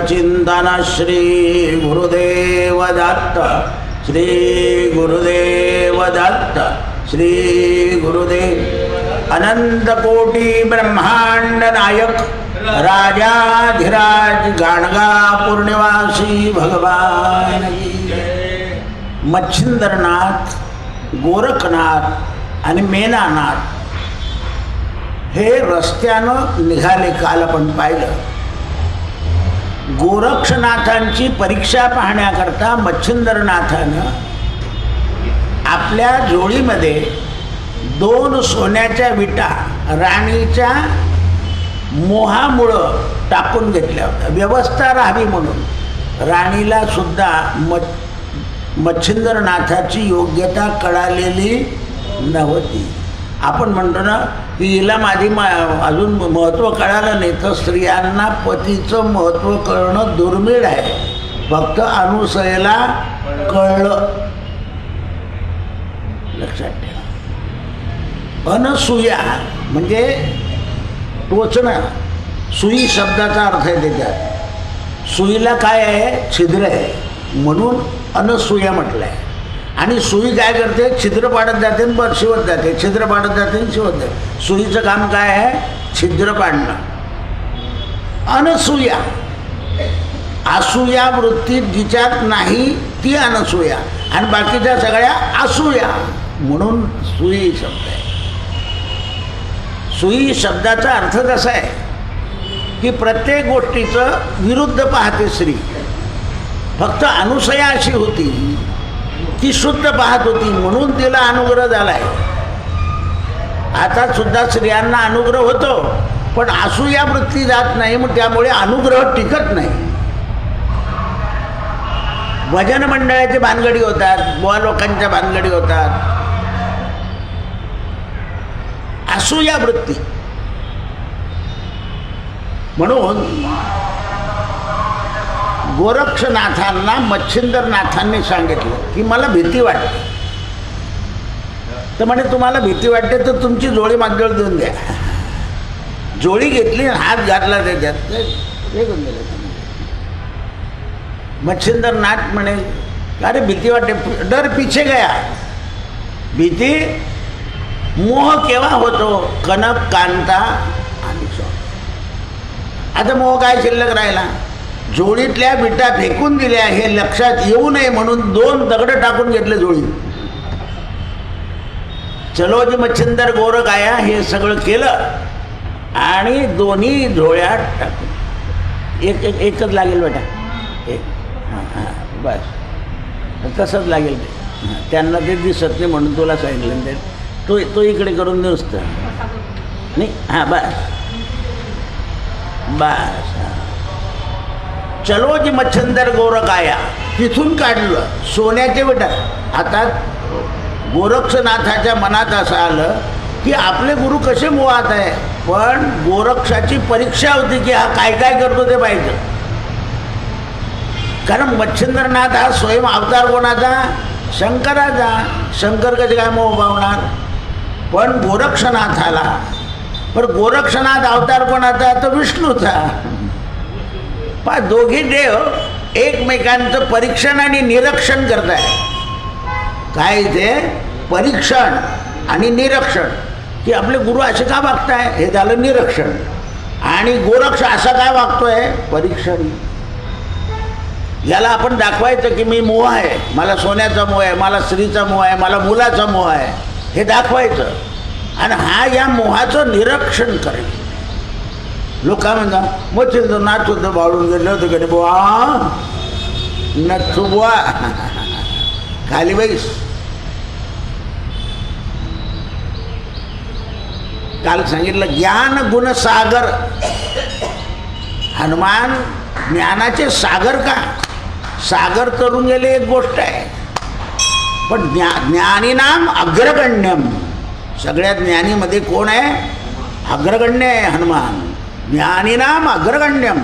चिंतन श्री गुरुदेव दत्त, श्री गुरुदेव दत्त, श्री गुरुदेव। अनंत कोटी ब्रह्मांड नायक राजाधिराज गाणगापूर निवासी भगवान की जय। मच्छिंद्रनाथ, गोरखनाथ आणि मेनानाथ हे रस्त्यानं निघाले. काल आपण पाहिलं. गोरक्षनाथांची परीक्षा पाहण्याकरता मच्छिंद्रनाथानं आपल्या जोडीमध्ये 2 सोन्याच्या विटा राणीच्या मोहामुळं टाकून घेतल्या होत्या, व्यवस्था राहावी म्हणून. राणीला सुद्धा मच्छिंद्रनाथाची योग्यता कळालेली नव्हती. आपण म्हणतो ना की हिला माझी अजून महत्त्व कळालं नाही, तर स्त्रियांना पतीचं महत्त्व कळणं दुर्मिळ आहे. फक्त अनुसयेला कळलं. लक्षात ठेवा. अनसूया म्हणजे टोचणं. सुई शब्दाचा अर्थ आहे त्याच्यात. सुईला काय आहे? छिद्र आहे, म्हणून अनसूया म्हटलं आहे. आणि सुई काय करते? छिद्र पाडत जाते आणि शिवत जाते, छिद्र पाडत जाते आणि शिवत जाते. सुईचं काम काय आहे? छिद्र पाडणं. अनसूया, असूया वृत्ती जिच्यात नाही ती अनसूया, आणि बाकीच्या सगळ्या असूया, म्हणून सुई शब्द आहे. सुई शब्दाचा अर्थ कसा आहे की प्रत्येक गोष्टीचं विरुद्ध पाहते स्त्री. फक्त अनुसया अशी होती, ती शुद्ध पाहत होती, म्हणून तिला अनुग्रह झालाय. आता सुद्धा स्त्रियांना अनुग्रह होतो, पण असूया वृत्ती जात नाही, मग त्यामुळे अनुग्रह टिकत नाही. भजन मंडळाची भानगडी होतात, बुवा लोकांच्या भानगडी होतात. असूया वृत्ती. म्हणून गोरक्षनाथांना मच्छिंद्रनाथांनी सांगितलं की मला भीती वाटते. तर म्हणे तुम्हाला भीती वाटते तर तुमची जोडी माझ्याजवळ देऊन द्या. जोडी घेतली, हात घातला त्याच्यात, ते घेऊन गेले. मच्छिंद्रनाथ म्हणे अरे भीती वाटते, डर पीछे गया. भीती मोह केव्हा होतो? कनक, कांता आणि सोन. आता मोह काय शिल्लक राहिला? जोडीतल्या विटा फेकून दिल्या हे लक्षात येऊ नये म्हणून 2 दगड टाकून घेतले जोडी. चलो जी मच्छिंदर गोरख आया हे सगळं केलं आणि दोन्ही झोळ्यात टाकून एकच लागेल बेटा. हां हां बस तसंच लागेल. त्यांना ते दिसत नाही म्हणून तुला सांगितलं. ते तो इकडे करून नुसतं नाही. हां बस बस. चलो जी मच्छिंदर गोरख आया, तिथून काढलं सोन्याचे विटा. आता गोरक्षनाथाच्या मनात असं आलं की आपले गुरु कसे मोहात आहे, पण गोरक्षाची परीक्षा होती की हा काय काय करतो ते पाहिजे. कारण मच्छिंद्रनाथ हा स्वयं अवतार कोणाचा? शंकराचा. शंकर कसे काय मोह पावणार? पण गोरक्षनाथाला. पण गोरक्षनाथ अवतार कोणाचा? तर विष्णूचा. पण दोघी देव एकमेकांचं परीक्षण आणि निरीक्षण करत आहे. काय ते? परीक्षण आणि निरीक्षण, की आपले गुरु असे का वागताय, हे झालं निरीक्षण. आणि गोरक्ष असा काय वागतोय? परीक्षण. याला आपण दाखवायचं की मी मोह आहे, मला सोन्याचा मोह आहे, मला स्त्रीचा मोह आहे, मला मुलाचा मोह आहे, हे दाखवायचं. आणि हा या मोहाचं निरीक्षण करेल. लोक काय म्हणतात मच्छिंद्रनाथ सुद्धा बाळून गेलं होतं कडे. बुवा नथू बुवा खाली बैस. काल सांगितलं ज्ञान गुणसागर. हनुमान ज्ञानाचे सागर का? सागर तरून गेले एक गोष्ट आहे, पण ज्ञानीनाम अग्रगण्यम. सगळ्या ज्ञानीमध्ये कोण आहे? अग्रगण्य आहे हनुमान. ज्ञानीनाम अग्रगण्यम.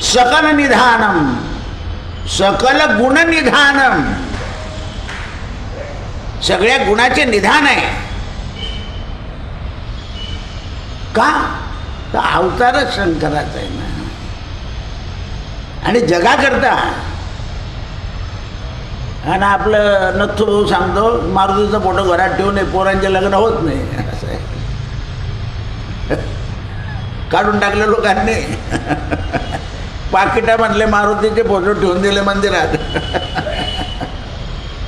सकल निधानम, सकल गुण निधानम. सगळ्या गुणाचे निधान आहे. का? तर अवतारच शंकराचा आहे ना. आणि जगाकरता. आणि आपलं नथू भाऊ सांगतो मारुतीचा फोटो घरात ठेवून पोरांचे लग्न होत नाही असं आहे. काढून टाकले लोकांनी. पाकिटामधले मारुतीचे फोटो ठेवून दिले मंदिरात.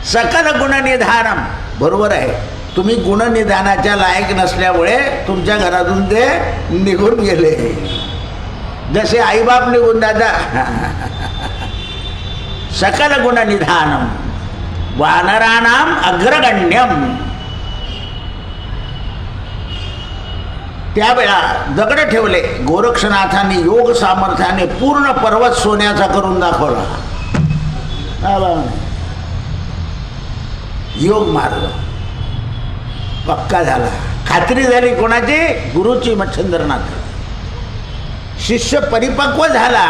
सकल गुणनिधानम. बरोबर आहे, तुम्ही गुणनिधानाच्या लायक नसल्यामुळे तुमच्या घरातून ते निघून गेले. जसे आईबाप निघून जातात. सकल गुणनिधानम वानराणाम अग्रगण्यम. त्यावेळा दगड ठेवले. गोरक्षनाथांनी योग सामर्थ्याने पूर्ण पर्वत सोन्याचा करून दाखवला. योग मार्ग पक्का झाला. खात्री झाली कोणाची? गुरुची, मच्छिंद्रनाथ. शिष्य परिपक्व झाला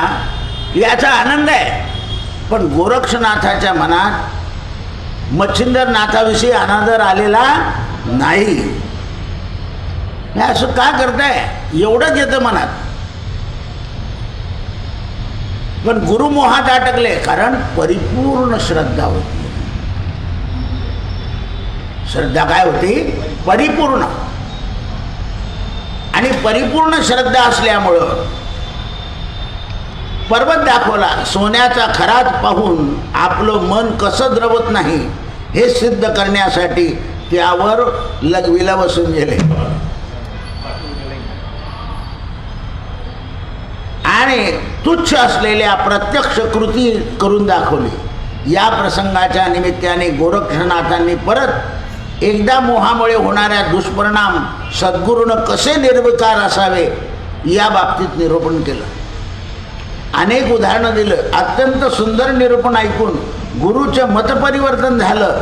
याचा आनंद आहे. पण गोरक्षनाथाच्या मनात मच्छिंद्रनाथाविषयी अनादर आलेला नाही. हे असं का करताय? एवढंच येतं मनात. पण गुरुमोहात अटकले, कारण परिपूर्ण श्रद्धा होती. श्रद्धा काय होती? परिपूर्ण. आणि परिपूर्ण श्रद्धा असल्यामुळं पर्वत दाखवला. सोन्याचा खराच पाहून आपलं मन कसं द्रवत नाही हे सिद्ध करण्यासाठी त्यावर लघवीला बसून गेले. आणि तुच्छ असलेल्या प्रत्यक्ष कृती करून दाखवली. या प्रसंगाच्या निमित्ताने गोरक्षनाथांनी परत एकदा मोहामुळे होणाऱ्या दुष्परिणाम सद्गुरूनं कसे निर्विकार असावे या बाबतीत निरूपण केलं. अनेक उदाहरणं दिलं. अत्यंत सुंदर निरूपण ऐकून गुरुचं मतपरिवर्तन झालं.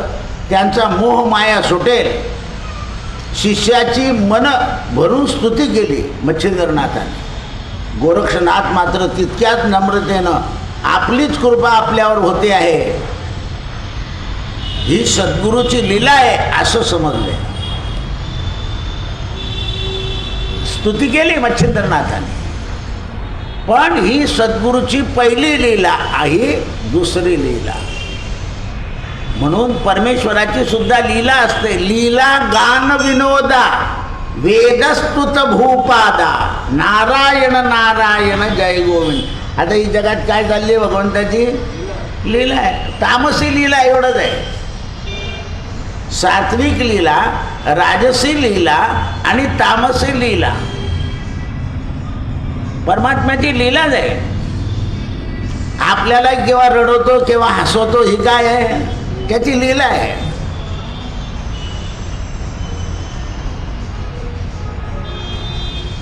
त्यांचा मोह माया सुटेल. शिष्याची मन भरून स्तुती केली मच्छिंद्रनाथाने. गोरक्षनाथ मात्र तितक्याच नम्रतेनं आपलीच कृपा आपल्यावर होते आहे, ही सद्गुरूची लीला आहे असं समजले. स्तुती केली मच्छिंद्रनाथाने. पण ही सद्गुरूची पहिली लीला आहे, दुसरी लीला. म्हणून परमेश्वराची सुद्धा लीला असते. लीला गान विनोदा वेदस्तुत भूपादा नारायण नारायण जय गोविंद. आता ही जगात काय चालली आहे? भगवंताची लीला आहे. तामसी लीला एवढंच आहे. सात्विक लीला, राजसी लीला आणि तामसी लीला. परमात्म्याची लीलाच आहे. आपल्याला केव्हा रडवतो केव्हा हसवतो ही काय आहे? त्याची लीला आहे.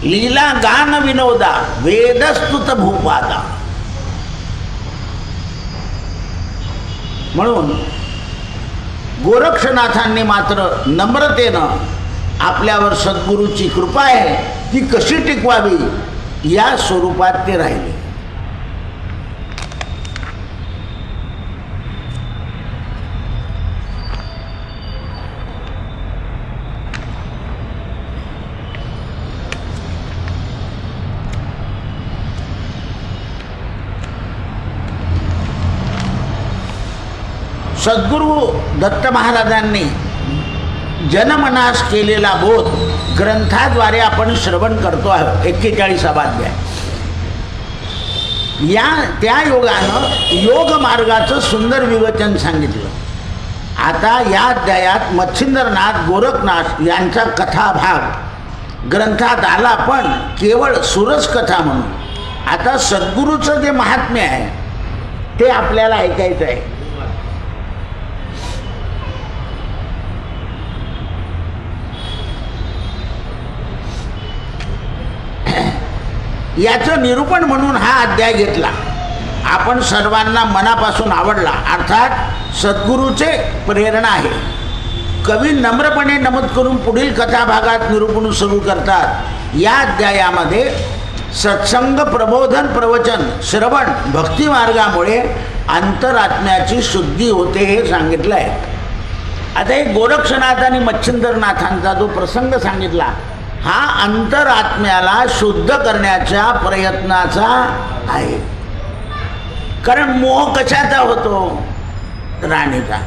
लीला गान विनोदा वेदस्तुत भूपादा. म्हणून गोरक्षनाथांनी मात्र नम्रतेनं आपल्यावर सद्गुरूची कृपा आहे ती कशी टिकवावी या स्वरूपात ते राहिले. सद्गुरू दत्त महाराजांनी जनमनास केलेला बोध ग्रंथाद्वारे आपण श्रवण करतो आहोत. 41वा अध्याय. त्या योगानं योग मार्गाचं सुंदर विवेचन सांगितलं. आता या अध्यायात मच्छिंद्रनाथ गोरखनाथ यांचा कथाभाग ग्रंथात आला, पण केवळ सुरस कथा म्हणून. आता सद्गुरूचं जे महात्म्य आहे ते आपल्याला ऐकायचं आहे. याचं निरूपण म्हणून हा अध्याय घेतला. आपण सर्वांना मनापासून आवडला, अर्थात सद्गुरूचे प्रेरणा आहे. कवी नम्रपणे नमूद करून पुढील कथाभागात निरूपण सुरू करतात. या अध्यायामध्ये सत्संग, प्रबोधन, प्रवचन, श्रवण, भक्ती मार्गामुळे अंतरात्म्याची शुद्धी होते हे सांगितलं आहे. आता एक गोरक्षनाथ आणि मच्छिंद्रनाथांचा जो प्रसंग सांगितला हा अंतरात्म्याला शुद्ध करण्याच्या प्रयत्नाचा आहे. कारण मोह कशाचा होतो? राणीचा.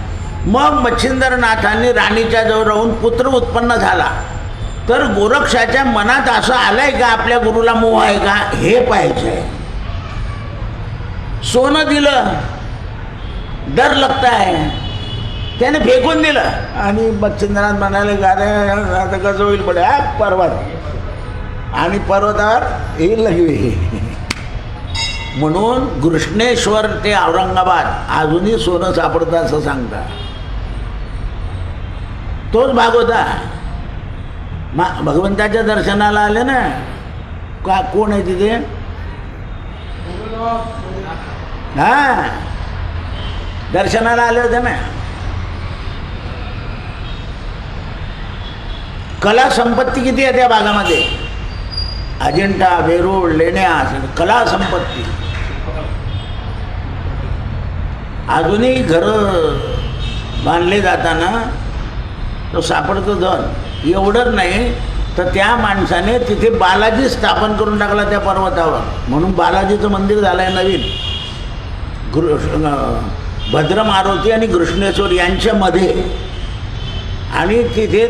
मग मच्छिंद्रनाथांनी राणीच्या जवळ राहून पुत्र उत्पन्न झाला. तर गोरक्षाच्या मनात असं आलंय का आपल्या गुरुला मोह आहे का हे पाहायचं आहे. सोनं दिलं, डर लगता है, त्याने फेकून दिलं आणि मच्छिंद्रनाथ म्हणाले का रे आता कसं होईल बडे पर्वत आणि पर्वतावर येईल लगवी. म्हणून घृष्णेश्वर ते औरंगाबाद अजूनही सोनं सापडतं असं सांगतात. तोच भाग होता. भगवंताच्या दर्शनाला आले ना का कोण आहे तिथे? हा दर्शनाला आले होते ना. कला संपत्ती किती आहे त्या भागामध्ये? अजिंठा, वेरूळ, लेण्या, कला संपत्ती. अजूनही घरं बांधले जाताना तो सापडतं धन. एवढंच नाही तर त्या माणसाने तिथे बालाजी स्थापन करून टाकला त्या पर्वतावर. म्हणून बालाजीचं मंदिर झालं आहे नवीन. भद्र मारुती आणि घृष्णेश्वर यांच्यामध्ये. आणि तिथे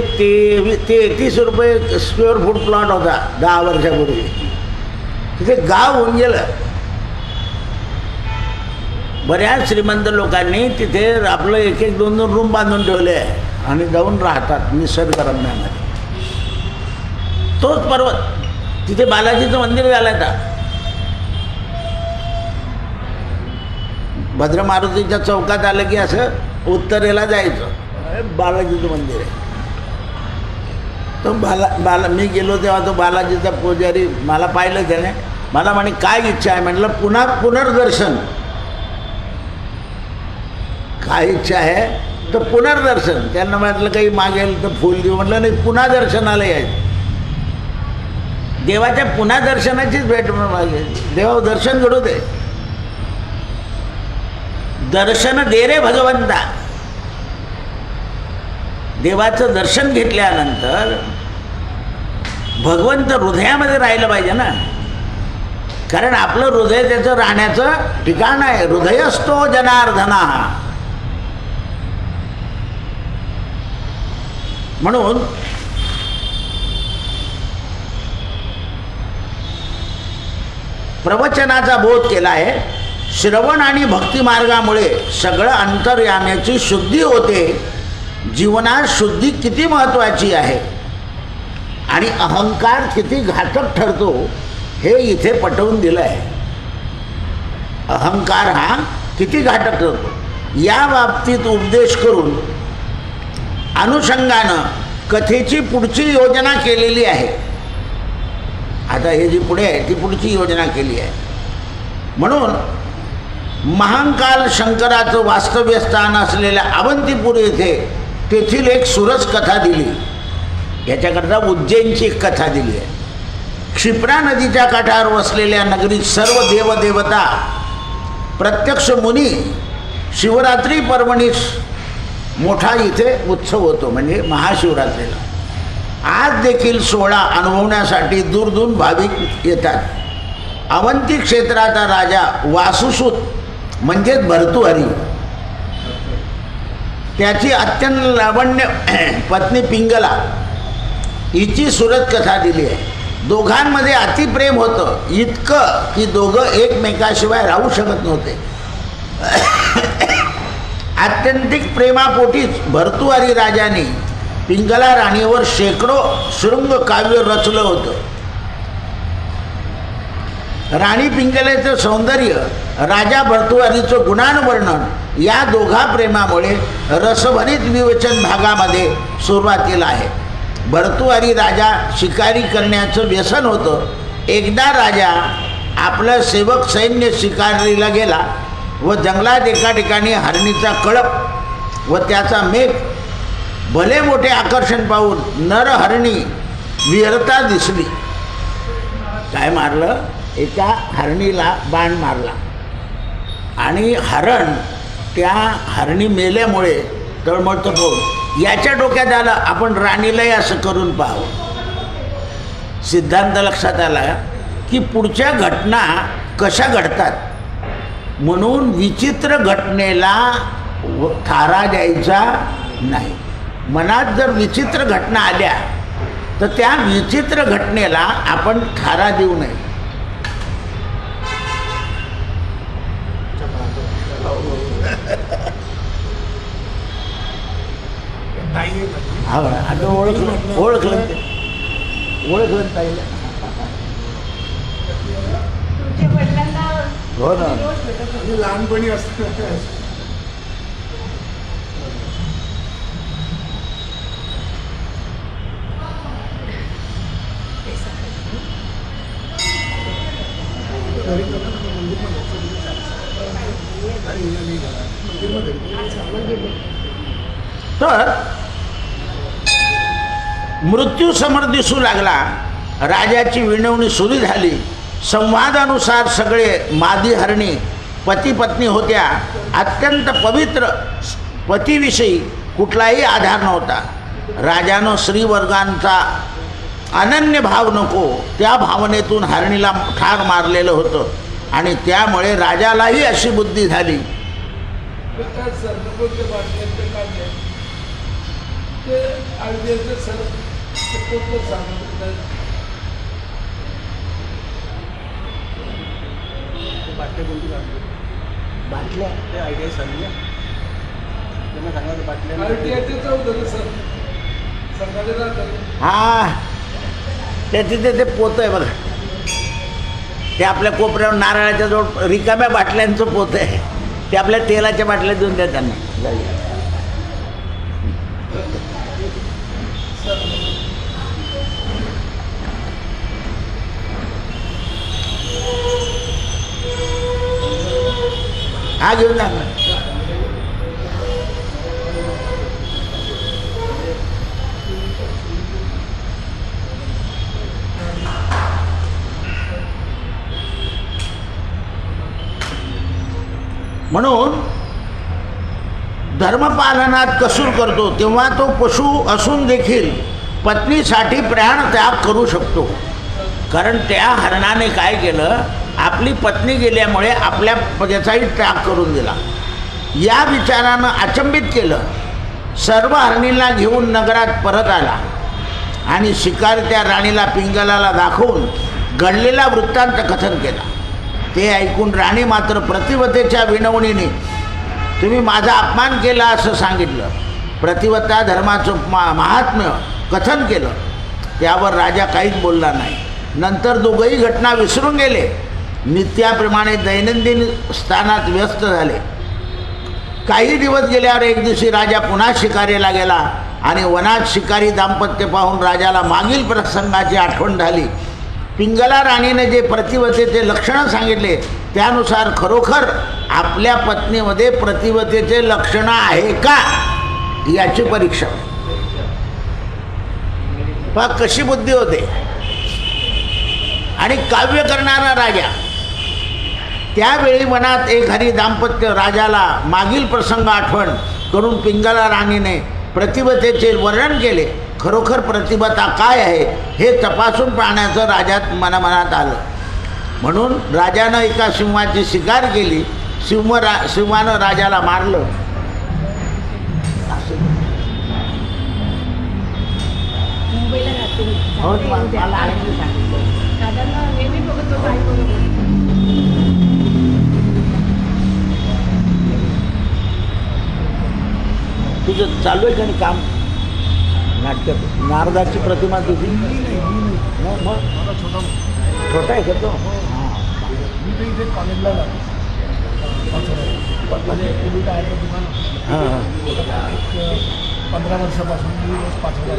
33 रुपये स्क्वेअर फूट प्लॉट होता 10 वर्षापूर्वी. तिथे गाव होऊन गेलं. बऱ्याच श्रीमंत लोकांनी तिथे आपलं 1-1, 2-2 रूम बांधून ठेवले आहे आणि जाऊन राहतात निसर्गरम्यामध्ये. तोच पर्वत तिथे बालाजीचं मंदिर झालं आता. भद्र मारुतीच्या चौकात आलं की असं उत्तरेला जायचं, बालाजीचं मंदिर आहे. तो बाला मी गेलो तेव्हा तो बालाजीचा पुजारी मला पाहिलं त्याने. मला म्हणे काय इच्छा आहे? म्हटलं पुनर्दर्शन. काय इच्छा आहे? तर पुनर्दर्शन. त्यांना म्हटलं काही मागेल तर फुल देऊ. म्हटलं नाही, पुन्हा दर्शनाला यायचं. देवाच्या पुन्हा दर्शनाचीच भेट मागेल. देवा दर्शन घडू दे. दर्शन दे रे भगवंता. देवाचं दर्शन घेतल्यानंतर भगवंत हृदयामध्ये राहिलं पाहिजे ना. कारण आपलं हृदय त्याचं राहण्याचं ठिकाण आहे. हृदयस्थो जनार्दना. म्हणून प्रवचनाचा बोध केला आहे. श्रवण आणि भक्ती मार्गामुळे सगळं अंतर्याम्याची शुद्धी होते. जीवनात शुद्धी किती महत्त्वाची आहे आणि अहंकार किती घातक ठरतो हे इथे पटवून दिलं आहे. अहंकार हा किती घातक ठरतो या बाबतीत उपदेश करून अनुषंगानं कथेची पुढची योजना केलेली आहे. आता हे जी पुढे आहे ती पुढची योजना केली आहे. म्हणून महाकाल शंकराचं वास्तव्य स्थान असलेल्या अवंतीपूर येथे तेथील एक सुरस कथा दिली. याच्याकरता उज्जैनची एक कथा दिली आहे. क्षिप्रा नदीच्या काठावर वसलेल्या नगरीत सर्व देवदेवता, प्रत्यक्ष मुनी शिवरात्री पर्वणीस मोठा इथे उत्सव होतो, म्हणजे महाशिवरात्रीला. आज देखील सोहळा अनुभवण्यासाठी दूरदूर भाविक येतात. अवंती क्षेत्राचा राजा वासुसूत म्हणजेच भर्तृहरी, त्याची अत्यंत लावण्य पत्नी पिंगला हिची सुरत कथा दिली आहे. दोघांमध्ये अतिप्रेम होतं, इतकं की दोघं एकमेकाशिवाय राहू शकत नव्हते. आत्यंतिक प्रेमापोटीच भर्तृहरी राजाने पिंगला राणीवर शेकडो शृंग काव्य रचलं होतं. राणी पिंगलेचं सौंदर्य, राजा भर्तृहरीचं गुणानुवर्णन या दोघा प्रेमामुळे रसभरीत विवेचन भागामध्ये सुरुवातीला आहे. भर्तृहरी राजा शिकारी करण्याचं व्यसन होतं. एकदा राजा आपलं सेवक सैन्य शिकारीला गेला व जंगलात एका ठिकाणी हरणीचा कळप व त्याचा मेघ भले मोठे आकर्षण पाहून नरहरणी विहरता दिसली. काय मारलं? एका हरणीला बाण मारला आणि हरण त्या हरणी मेल्यामुळे तळमळतं पाहून याच्या डोक्यात आलं आपण राणीलाही असं करून पाहावं. सिद्धांत लक्षात आला की पुढच्या घटना कशा घडतात म्हणून विचित्र घटनेला थारा द्यायचा नाही. मनात जर विचित्र घटना आल्या तर त्या विचित्र घटनेला आपण थारा देऊ नये. हा आता ओळखलं ताईला. हो ना. लहानपणी असतं. तर मृत्यू समोर दिसू लागला. राजाची विनवणी सुरू झाली. संवादानुसार सगळे मादी हरणी पती पत्नी होत्या. अत्यंत पवित्र पतीविषयी कुठलाही आधार नव्हता. राजानं स्त्रीवर्गांचा अनन्य भाव नको त्या भावनेतून हरणीला ठार मारलेलं होतं आणि त्यामुळे राजालाही अशी बुद्धी झाली. हा ते तिथे ते पोतं आहे बघा. ते आपल्या कोपऱ्यावर नारळाच्या जवळ रिकाम्या बाटल्यांचं पोतं आहे. ते आपल्या तेलाच्या बाटल्या देऊन द्या त्यांना. हा घेऊन जा. म्हणून धर्मपालनात कसूर करतो तेव्हा तो पशु असून देखील पत्नीसाठी प्राण त्याग करू शकतो. कारण त्या हरणाने काय केलं, आपली पत्नी गेल्यामुळे आपल्या त्याचाही त्याग करून दिला. या विचारानं अचंबित केलं. सर्व हरणीला घेऊन नगरात परत आला आणि शिकारी त्या राणीला पिंगलाला दाखवून घडलेला वृत्तांत कथन केला. ते ऐकून राणी मात्र प्रतिवतेच्या विनवणीने तुम्ही माझा अपमान केला असं सांगितलं. प्रतिवता धर्माचं महात्म्य कथन केलं. त्यावर राजा काहीच बोलला नाही. नंतर दोघंही घटना विसरून गेले. नित्याप्रमाणे दैनंदिन स्थानात व्यस्त झाले. काही दिवस गेल्यावर एक दिवशी राजा पुन्हा शिकारीला गेला आणि वनात शिकारी दाम्पत्य पाहून राजाला मागील प्रसंगाची आठवण झाली. पिंगला राणीने जे प्रतिवतेचे लक्षणं सांगितले त्यानुसार खरोखर आपल्या पत्नीमध्ये प्रतिवतेचे लक्षणं आहे का याची परीक्षा. पहा कशी बुद्धी होते. आणि काव्य करणारा राजा. त्यावेळी वनात एक हरी दाम्पत्य राजाला मागील प्रसंग आठवण करून पिंगला राणीने प्रतिवतेचे वर्णन केले. खरोखर प्रतिभता काय आहे हे तपासून पाहण्याचं राजात मनामनात आलं. म्हणून राजानं एका सिंहाची शिकार केली. सिंहानं राजाला मारलं. तुझं चालू आहे का नाही काम नाटकात? नारदाची प्रतिमा तुझी मग छोटा आहे का तो? मी तर इथे कॉलेजला जातो. हां हां 15 वर्षापासून मी रोज पाठवला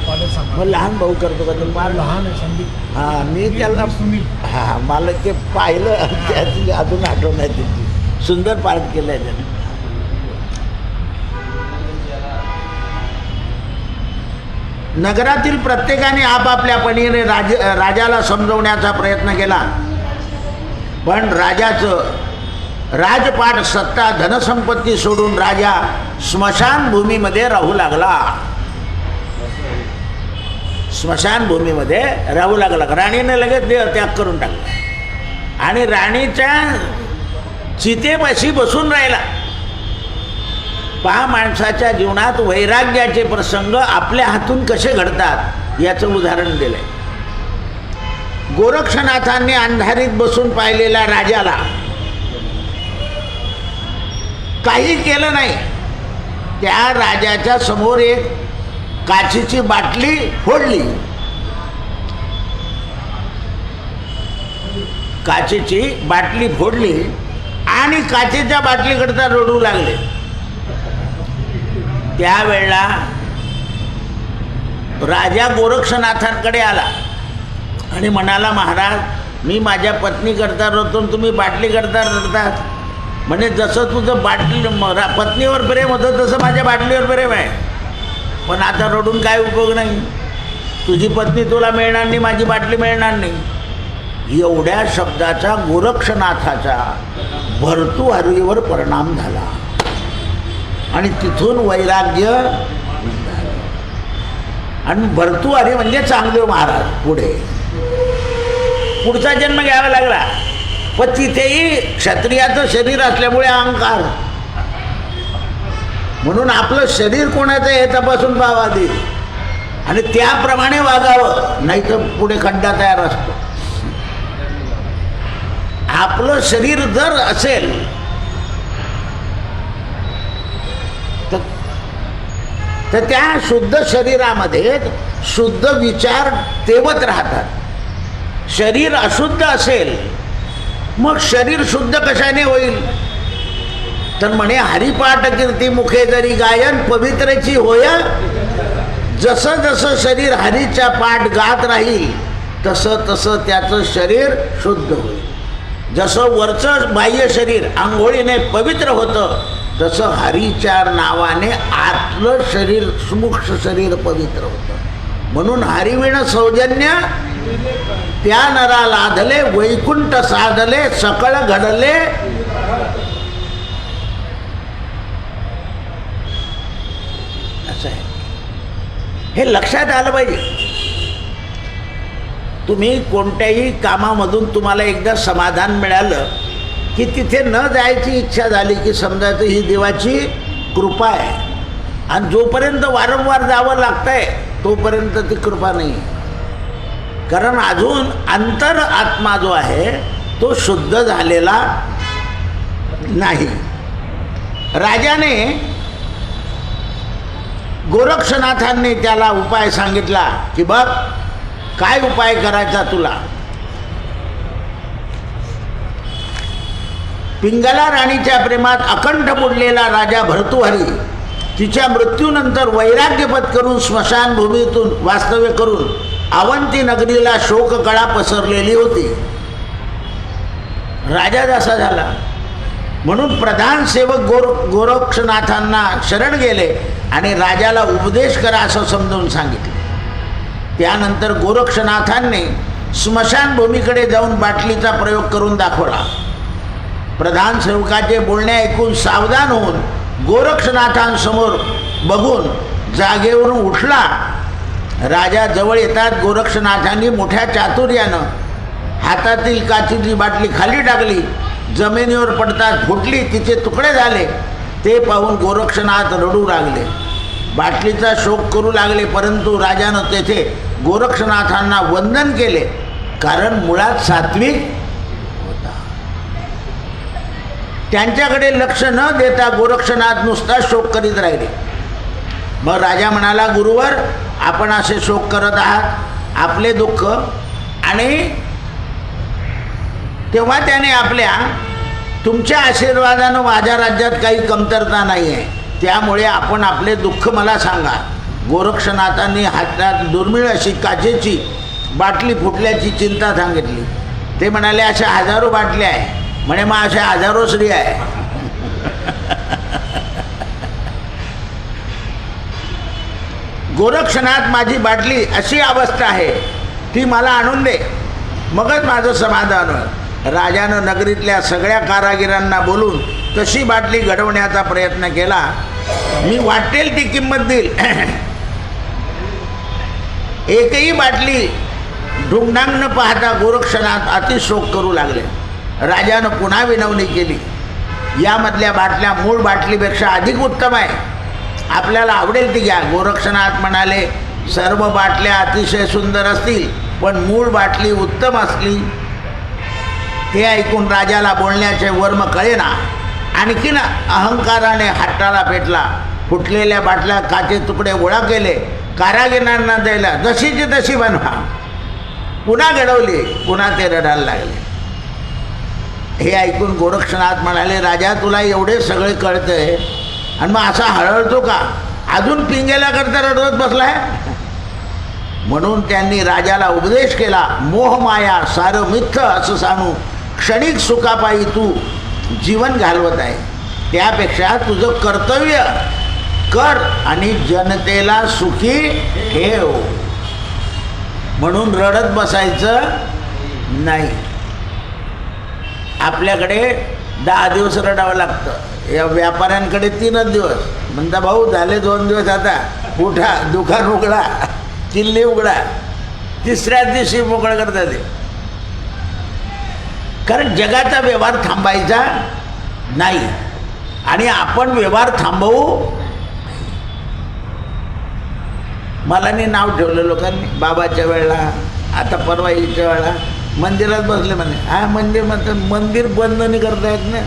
कॉलेज सांगा. मग लहान भाऊ करतो का तो? फार लहान आहे संदीप. हां मी त्याला सुनील. हां मला ते पाहिलं त्याची अजून आठवण आहे त्याची. सुंदर पार्क केलं आहे त्याने. नगरातील प्रत्येकाने आपापल्या पणीने राजाला समजवण्याचा प्रयत्न केला. पण राजाचं राजपाट सत्ता धनसंपत्ती सोडून राजा स्मशानभूमीमध्ये राहू लागला. स्मशानभूमीमध्ये राहू लागला. राणीने लगेच देह त्याग करून टाकला आणि राणीच्या चितेपाशी बसून राहिला. पहा, माणसाच्या जीवनात वैराग्याचे प्रसंग आपल्या हातून कसे घडतात याचं उदाहरण दिलंय. गोरक्षनाथांनी अंधारीत बसून पाहिलेल्या राजाला काही केलं नाही. त्या राजाच्या समोर एक काचेची बाटली फोडली. काचेची बाटली फोडली आणि काचेच्या बाटलीकडता रडू लागले. त्यावेळेला राजा गोरक्षनाथांकडे आला आणि म्हणाला, महाराज, मी माझ्या पत्नीकरता रडतो, तुम्ही बाटलीकरता रडतात. म्हणजे जसं तुझं पत्नीवर प्रेम होतं तसं माझ्या बाटलीवर प्रेम आहे, पण आता रडून काय उपयोग नाही. तुझी पत्नी तुला मिळणार नाही, माझी बाटली मिळणार नाही. एवढ्या शब्दाचा गोरक्षनाथाचा भर्तृहरीवर परिणाम झाला आणि तिथून वैराग्य. आणि भर्तृहरी म्हणजे चांगले महाराज. पुढचा जन्म घ्यावा लागला, पण तिथेही क्षत्रियाचं शरीर असल्यामुळे अहंकार. म्हणून आपलं शरीर कोणाचं हे तपासून पाहावं आधी आणि त्याप्रमाणे वागावं, नाही तर पुढे खड्डा तयार असतो. आपलं शरीर जर असेल तर त्या शुद्ध शरीरामध्ये शुद्ध विचार तेवत राहतात. शरीर अशुद्ध असेल मग शरीर शुद्ध कशाने होईल? तर म्हणे, हरिपाठ कीर्ती मुखे जरी गायन पवित्रची होय. जसं जसं शरीर हरीच्या पाठ गात राहील तसं तसं त्याचं शरीर शुद्ध होईल. जसं वरचं बाह्य शरीर आंघोळीने पवित्र होतं तसं हरीच्या नावाने आतलं शरीर सूक्ष्म शरीर पवित्र होतं. म्हणून हरिविण सौजन्य त्या नरा लाधले, वैकुंठ साधले, सकळ घडले. असं आहे, हे लक्षात आलं पाहिजे. तुम्ही कोणत्याही कामामधून तुम्हाला एकदा समाधान मिळालं की तिथे न जायची इच्छा झाली की समजायचं ही देवाची कृपा आहे. आणि जोपर्यंत वारंवार जावं लागतंय तोपर्यंत ती कृपा नाही. कारण अजून अंतर आत्मा जो आहे तो शुद्ध झालेला नाही. राजाने गोरक्षनाथांनी त्याला उपाय सांगितला की बघ, काय उपाय करायचा तुला. पिंगला राणीच्या प्रेमात अकंठ बुडलेला राजा भर्तृहरी तिच्या मृत्यूनंतर वैराग्य पत्करून स्मशानभूमीतून वास्तव्य करून अवंती नगरीला शोककळा पसरलेली होती. राजा जसा झाला म्हणून प्रधान सेवक गोरक्षनाथांना शरण गेले आणि राजाला उपदेश करा असं समजावून सांगितले. त्यानंतर गोरक्षनाथांनी स्मशानभूमीकडे जाऊन बाटलीचा प्रयोग करून दाखवला. प्रधान सेवकाचे बोलणे ऐकून सावधान होऊन गोरक्षनाथांसमोर बघून जागेवरून उठला. राजा जवळ येतात गोरक्षनाथांनी मोठ्या चातुर्यानं हातातील काचेची बाटली खाली टाकली. जमिनीवर पडताच फुटली, तिचे तुकडे झाले. ते पाहून गोरक्षनाथ रडू लागले, बाटलीचा शोक करू लागले. परंतु राजानं तेथे गोरक्षनाथांना वंदन केले, कारण मुळात सात्विक होता. त्यांच्याकडे लक्ष न देता गोरक्षनाथ नुसता शोक करीत राहिले. मग राजा म्हणाला, गुरुवर, आपण असे शोक करत आहात आपले दुःख. आणि तेव्हा त्याने तुमच्या आशीर्वादानं माझ्या राज्यात काही कमतरता नाही आहे, त्यामुळे आपण आपले दुःख मला सांगा. गोरक्षनाथांनी हातात दुर्मिळ अशी काचेची बाटली फुटल्याची चिंता सांगितली. ते म्हणाले, अशा हजारो बाटल्या आहे. म्हणे, मग अशा हजारो स्त्रिया आहे. गोरक्षनाथ, माझी बाटली अशी अवस्था आहे, ती मला आणून दे, मगच माझं समाधान होईल. राजानं नगरीतल्या सगळ्या कारागिरांना बोलून तशी बाटली घडवण्याचा प्रयत्न केला. मी वाटेल ती किंमत देईल. एकही बाटली ढुंगणांग न पाहता गोरक्षनाथ अतिशोक करू लागले. राजानं पुन्हा विनवणी केली. यामधल्या बाटल्या मूळ बाटलीपेक्षा अधिक उत्तम आहे, आपल्याला आवडेल ती घ्या. गोरक्षनाथ म्हणाले सर्व बाटल्या अतिशय सुंदर असतील पण मूळ बाटली उत्तम असली. ते ऐकून राजाला बोलण्याचे वर्म कळेना. आणखीन अहंकाराने हाताला पेटला. फुटलेल्या बाटल्या काचे तुकडे गोळा केले. कारागिरांना द्यायला जशीची तशी बनवा. पुन्हा घडवली. पुन्हा ते रडायला लागले. हे ऐकून गोरक्षनाथ म्हणाले राजा तुला एवढे सगळे कळतंय आणि मग असा हळहळतो का? अजून पिंगेला करता रडवत बसलाय. म्हणून त्यांनी राजाला उपदेश केला. मोहमाया सारं मिथ्य असं सांगू क्षणिक सुखापायी तू जीवन घालवत आहे. त्यापेक्षा तुझं कर्तव्य कर आणि जनतेला सुखी ठेव. म्हणून रडत बसायचं नाही. आपल्याकडे 10 दिवस रडावं लागतं. या व्यापाऱ्यांकडे 3च दिवस. म्हणता भाऊ झाले 2 दिवस, आता उठा दुकान उघडा, किल्ली उघडा. तिसऱ्याच दिवशी मोकळं करतात ते. कारण जगाचा व्यवहार थांबायचा नाही आणि आपण व्यवहार थांबवू. मलानी नाव ठेवलं लोकांनी बाबाच्या वेळेला, आता परवा हिच्या वेळेला मंदिरात बसले म्हणे. हा मंदिर म्हणतात, मंदिर बंद नाही करता येत ना.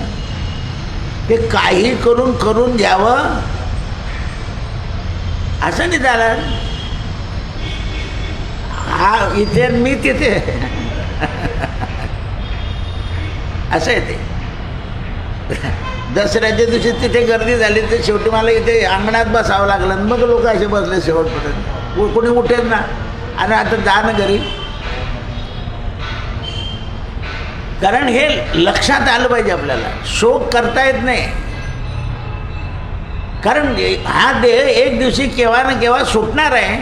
ते काही करून घ्यावं असं नाही झालं. हा इथे मी तिथे असं आहे ते. दसऱ्याच्या दिवशी तिथे गर्दी झाली तर शेवटी मला इथे अंगणात बसावं लागलं. मग लोक असे बसले शेवटपर्यंत. कोणी उठेल ना. आणि आता जा ना घरी. कारण हे लक्षात आलं पाहिजे आपल्याला. शोक करता येत नाही. कारण हा देह एक दिवशी केव्हा ना केव्हा सुटणार आहे.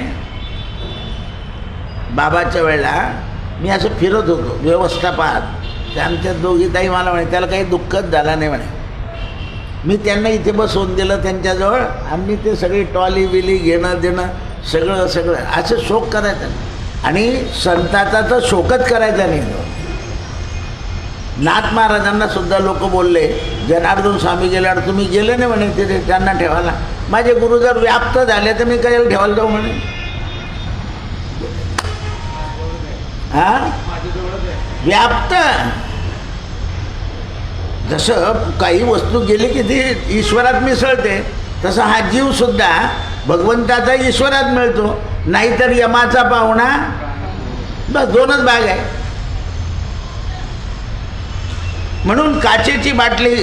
बाबाच्या वेळेला मी असं फिरत होतो व्यवस्था पाहत. त्या आमच्या दोघी ताई मला म्हणे त्याला काही दुःखच झाला नाही म्हणे. मी त्यांना इथे बसवून दिलं त्यांच्याजवळ. आम्ही ते सगळी टॉली बिली घेणं देणं सगळं असं शोक करायचं. आणि संताचा तर शोकच करायचा नाही. नाथ महाराजांना सुद्धा लोक बोलले जनार्दन स्वामी गेल्यावर तुम्ही गेले नाही म्हणे तिथे त्यांना ठेवायला. माझे गुरु जर व्याप्त झाले तर मी कशाला ठेवायला जाऊ म्हणे. व्याप्त. जसं काही वस्तू गेली की ती ईश्वरात मिसळते तसं हा जीव सुद्धा भगवंताचा ईश्वरात मिळतो. नाहीतर यमाचा पाहुणा. बस 2च भाग आहे. म्हणून काचेची बाटली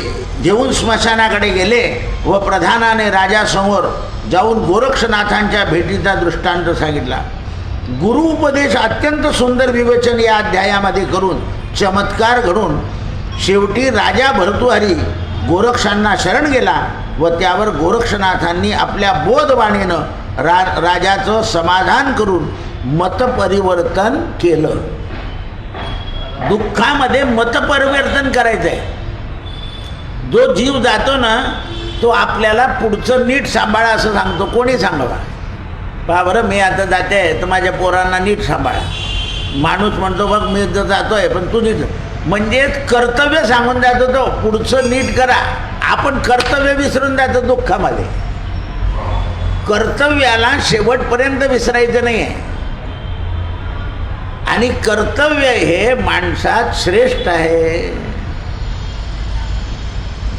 घेऊन स्मशानाकडे गेले व प्रधानाने राजासमोर जाऊन गोरक्षनाथांच्या भेटीचा दृष्टांत सांगितला. गुरु उपदेश अत्यंत सुंदर विवेचन या अध्यायामध्ये करून चमत्कार घडून शेवटी राजा भर्तृहरी गोरक्षांना शरण गेला व त्यावर गोरक्षनाथांनी आपल्या बोधवाणीनं राजाचं समाधान करून मतपरिवर्तन केलं. दुःखामध्ये मतपरिवर्तन करायचं आहे. जो जीव जातो ना तो आपल्याला पुढचं नीट सांभाळा असं सांगतो. कोणी सांगावा पहा बरं, मी आता जाते तर माझ्या पोरांना नीट सांभाळा. माणूस म्हणतो बघ मी तर जातो आहे पण तू नीट. म्हणजे कर्तव्य सांगून जातो तो पुढचं नीट करा. आपण कर्तव्य विसरून जातो दुःखामध्ये. कर्तव्याला शेवटपर्यंत विसरायचं नाही आहे. आणि कर्तव्य हे माणसात श्रेष्ठ आहे.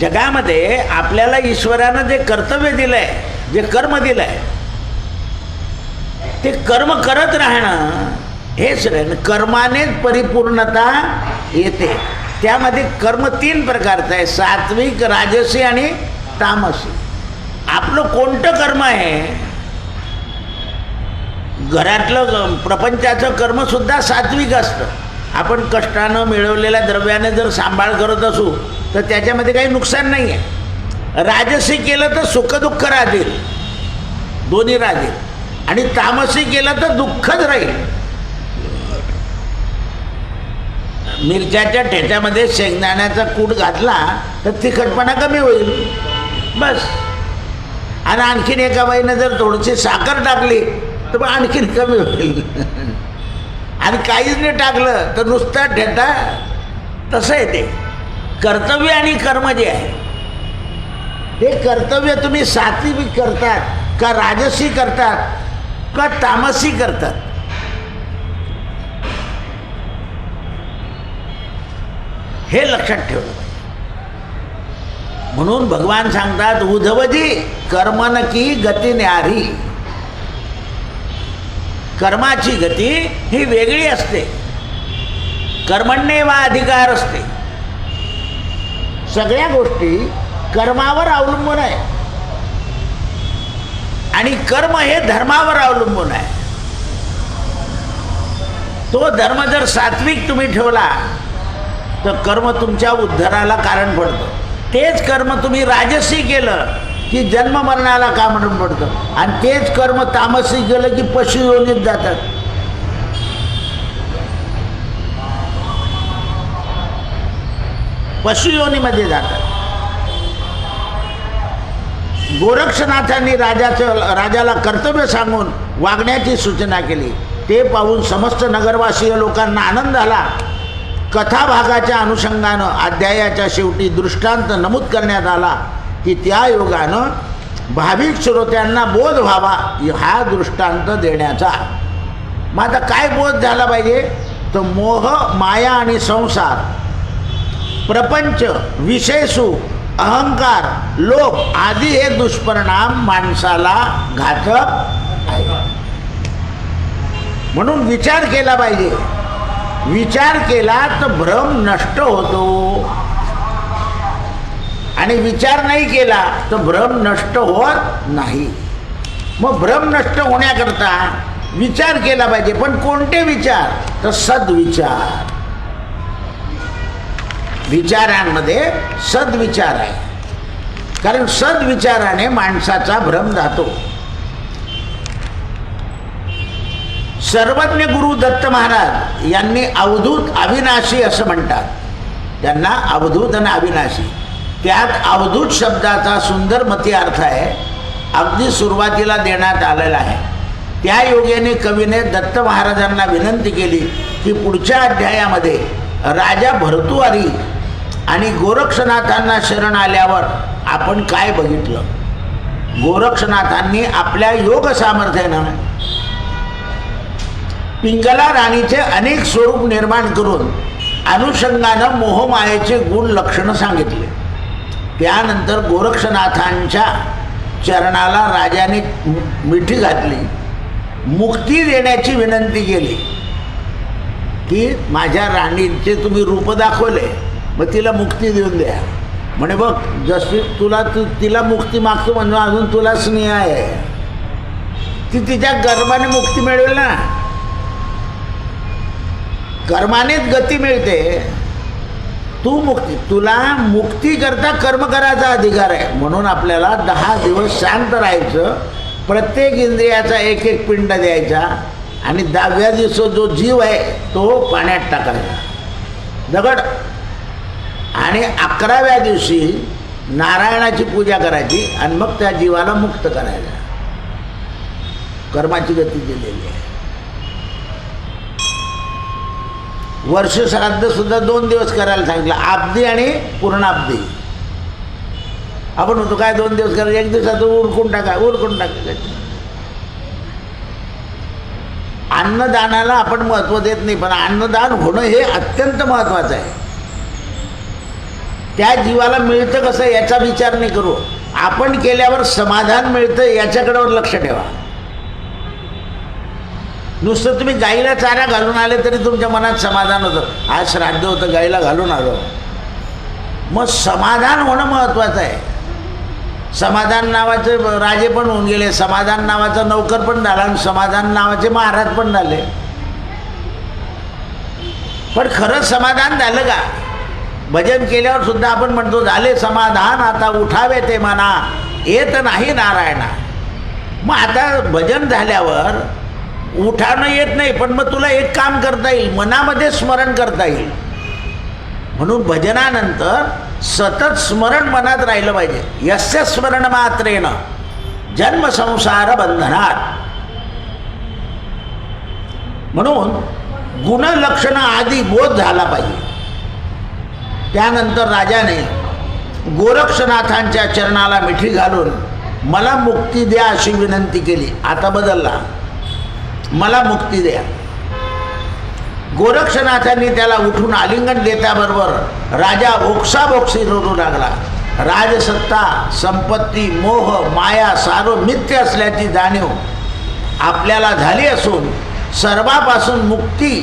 जगामध्ये आपल्याला ईश्वरानं जे कर्तव्य दिलं आहे, जे कर्म दिलं आहे, ते कर्म करत राहणं हे श्रेष्ठ. कर्मानेच परिपूर्णता येते. त्यामध्ये कर्म 3 प्रकारचं आहे, सात्विक, राजसी आणि तामसी. आपलं कोणतं कर्म आहे? घरातलं प्रपंचाचं कर्मसुद्धा सात्विक असतं. आपण कष्टानं मिळवलेल्या द्रव्याने जर सांभाळ करत असू तर त्याच्यामध्ये काही नुकसान नाही आहे. राजसी केलं तर सुखदुःख राहतील, दोन्ही राहतील. आणि तामसी केलं तर दुःखच राहील. मिरच्याच्या ठेच्यामध्ये शेंगदाण्याचा कूट घातला तर तिखटपणा कमी होईल बस. आणि आणखीन एका बाईनं जर थोडीशी साखर टाकली तर मग आणखीन कमी होईल. आणि काहीच नाही टाकलं तर नुसता ठेटा. तसं आहे ते कर्तव्य आणि कर्म जे आहे हे कर्तव्य तुम्ही सात्विक करतात का राजसी करतात का तामसी करतात? हे लक्षात ठेवलं पाहिजे. म्हणून भगवान सांगतात उद्धवजी कर्मन की गती न्यारी. कर्माची गती ही वेगळी असते. कर्मण्येवा अधिकार असते. सगळ्या गोष्टी कर्मावर अवलंबून आहे आणि कर्म हे धर्मावर अवलंबून आहे. तो धर्म जर सात्विक तुम्ही ठेवला तर कर्म तुमच्या उद्धाराला कारण पडतं. तेच कर्म तुम्ही राजसी केलं की जन्म मरणाला कारण पडतं आणि तेच कर्म तामसी केलं की पशु योनीत जातात. पशु योनीमध्ये जातात. गोरक्षनाथांनी राजाला कर्तव्य सांगून वागण्याची सूचना केली. ते पाहून समस्त नगरवासीय लोकांना आनंद झाला. कथाभागाच्या अनुषंगानं अध्यायाच्या शेवटी दृष्टांत नमूद करण्यात आला की त्या योगानं भाविक श्रोत्यांना बोध व्हावा हा दृष्टांत देण्याचा. मग आता काय बोध झाला पाहिजे तर मोह, माया आणि संसार, प्रपंच, विषयसु, अहंकार, लोभ आदी हे दुष्परिणाम माणसाला घातक आहे. म्हणून विचार केला पाहिजे. विचार केला तर भ्रम नष्ट होतो आणि विचार नाही केला तर भ्रम नष्ट होत नाही. मग भ्रम नष्ट होण्याकरता विचार केला पाहिजे. पण कोणते विचार तर सद्विचार. विचारांमध्ये सद्विचार आहे. कारण सद्विचाराने माणसाचा भ्रम जातो. सर्वज्ञ गुरु दत्त महाराज यांनी अवधूत अविनाशी असं म्हणतात. त्यांना अवधूत आणि अविनाशी. त्यात अवधूत शब्दाचा सुंदरमती अर्थ आहे. अगदी सुरुवातीला देण्यात आलेला आहे. त्या योग्याने कवीने दत्त महाराजांना विनंती केली की पुढच्या अध्यायामध्ये राजा भर्तृहरी आणि गोरक्षनाथांना शरण आल्यावर आपण काय बघितलं. गोरक्षनाथांनी आपल्या योग सामर्थ्यानं पिंगला राणीचे अनेक स्वरूप निर्माण करून अनुषंगानं मोहमायेचे गुण लक्षणं सांगितले. त्यानंतर गोरक्षनाथांच्या चरणाला राजाने मिठी घातली. मुक्ती देण्याची विनंती केली की माझ्या राणीचे तुम्ही रूप दाखवले मग तिला मुक्ती देऊन द्या. म्हणे बघ जशी तिला मुक्ती मागतो म्हणून अजून तुला स्नेह आहे. ती तिच्या गर्भाने मुक्ती मिळेल ना. कर्मानेच गती मिळते. तुला मुक्ती करता कर्म करायचा अधिकार आहे. म्हणून आपल्याला 10 दिवस शांत राहायचं. प्रत्येक इंद्रियाचा एक एक पिंड द्यायचा आणि 10व्या दिवशी जो जीव आहे तो पाण्यात टाकायचा दगड. आणि 11व्या दिवशी नारायणाची पूजा करायची आणि मग त्या जीवाला मुक्त करायचा. कर्माची गती केलेली आहे. वर्ष श्राद्ध सुद्धा 2 दिवस करायला सांगितलं. आब्दी आणि पूर्णाब्दी. आपण होतो काय 2 दिवस करायचं, 1 दिवसात उरकून टाकायचं. अन्नदानाला आपण महत्त्व देत नाही पण अन्नदान होणं हे अत्यंत महत्त्वाचं आहे. त्या जीवाला मिळतं कसं याचा विचार नाही करू. आपण केल्यावर समाधान मिळतं याच्याकडे लक्ष ठेवा. नुसतं तुम्ही गाईला चारा घालून आले तरी तुमच्या मनात समाधान होतं. आज श्राद्ध होतं गाईला घालून आलो. मग समाधान होणं महत्त्वाचं आहे. समाधान नावाचे राजे पण होऊन गेले, समाधान नावाचा नौकर पण झाला आणि समाधान नावाचे महाराज पण झाले. पण खरंच समाधान झालं का? भजन केल्यावर सुद्धा आपण म्हणतो झाले समाधान आता उठावे ते मना येत नाही नारायणा. मग आता भजन झाल्यावर उठाणं येत नाही पण मग तुला एक काम करता येईल, मनामध्ये स्मरण करता येईल. म्हणून भजनानंतर सतत स्मरण मनात राहिलं पाहिजे. यस्य स्मरण मात्रेन जन्म संसार बंधनात. म्हणून गुणलक्षण आदी बोध झाला पाहिजे. त्यानंतर राजाने गोरक्षनाथांच्या चरणाला मिठी घालून मला मुक्ती द्या अशी विनंती केली. आता बदलला, मला मुक्ती द्या. गोरक्षनाथांनी त्याला उठून आलिंगन देताबरोबर राजा ओक्साबोक्सी रडू लागला. राजसत्ता, संपत्ती, मोह, माया सारं मिथ्य असल्याची जाणीव आपल्याला झाली असून सर्वापासून मुक्ती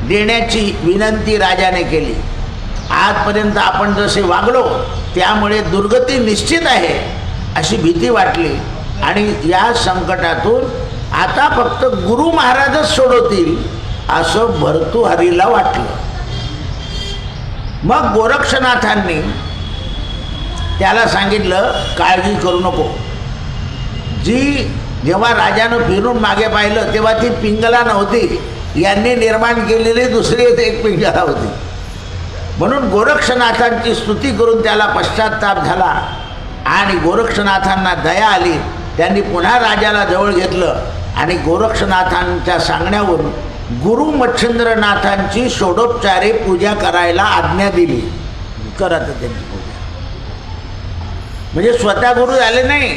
देण्याची विनंती राजाने केली. आजपर्यंत आपण जसे वागलो त्यामुळे दुर्गती निश्चित आहे अशी भीती वाटली आणि या संकटातून आता फक्त गुरु महाराजच सोडवतील असं भर्तृहरीला वाटलं. मग गोरक्षनाथांनी त्याला सांगितलं, काळजी करू नको. जेव्हा राजानं फिरून मागे पाहिलं तेव्हा ती पिंगला नव्हती, यांनी निर्माण केलेली दुसरी एक पिंगला होती. म्हणून गोरक्षनाथांची स्तुती करून त्याला पश्चात्ताप झाला आणि गोरक्षनाथांना दया आली. त्यांनी पुन्हा राजाला जवळ घेतलं आणि गोरक्षनाथांच्या सांगण्यावरून गुरु मच्छिंद्रनाथांची षोडोपचारे पूजा करायला आज्ञा दिली. करत त्यांची पूजा, म्हणजे स्वतः गुरु झाले नाही.